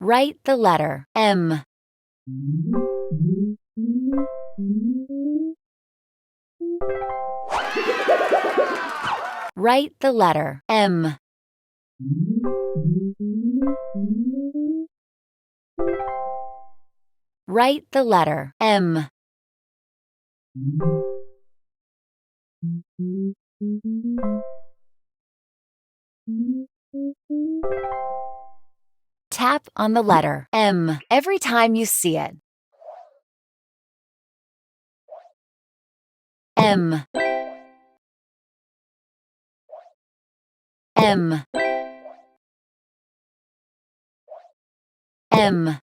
Write the letter M. Write the letter M. Write the letter M. Tap on the letter M every time you see it. M. M. M.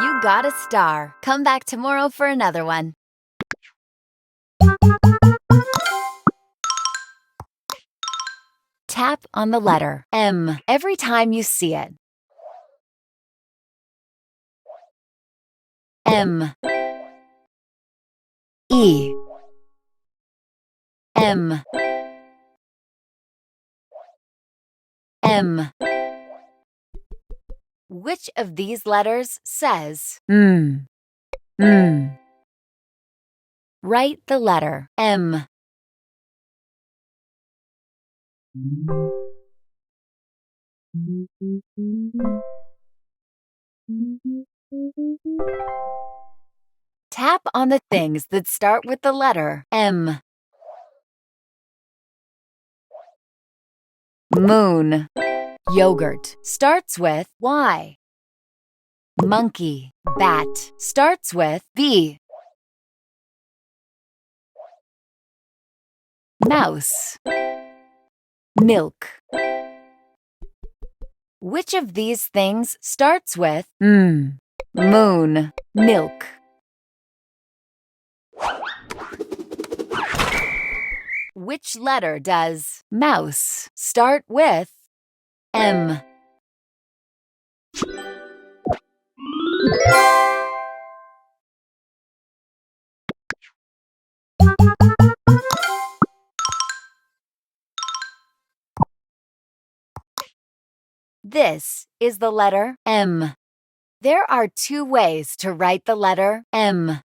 You got a star. Come back tomorrow for another one. Tap on the letter M every time you see it. M. E. M. M. Which of these letters says M? M. Write the letter M. Tap on the things that start with the letter M. Moon. Yogurt starts with Y. Monkey. Bat starts with B. Mouse. Milk. Which of these things starts with M? Moon. Milk. Which letter does mouse start with M? This is the letter M. There are two ways to write the letter M.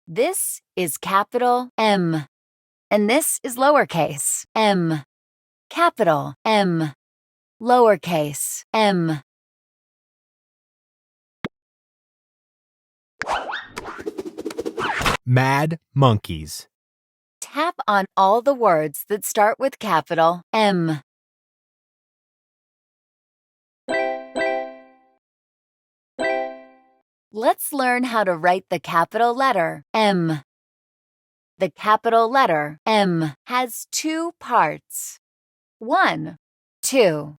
This is capital M, and this is lowercase m. Capital M, lowercase m. Mad monkeys. Tap on all the words that start with capital M. Let's learn how to write the capital letter M. The capital letter M has two parts. 1, 2.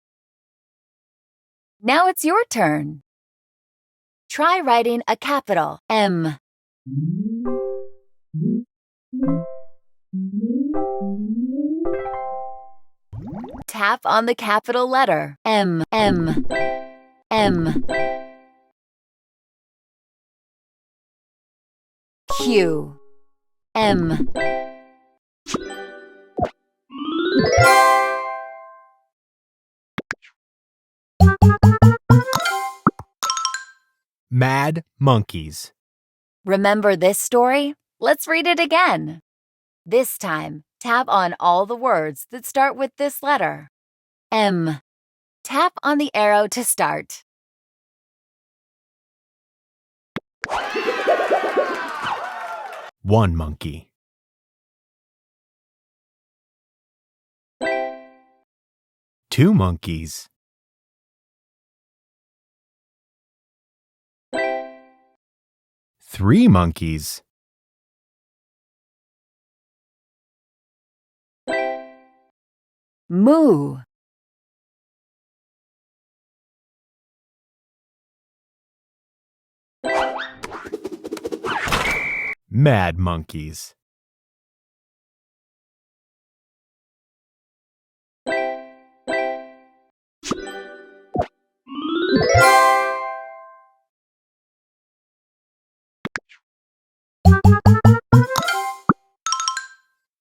Now it's your turn. Try writing a capital M. Tap on the capital letter M. M. M. Q. M. Mad monkeys. Remember this story? Let's read it again. This time, tap on all the words that start with this letter. M. Tap on the arrow to start. One monkey. Two monkeys. Three monkeys. Moo. Mad monkeys.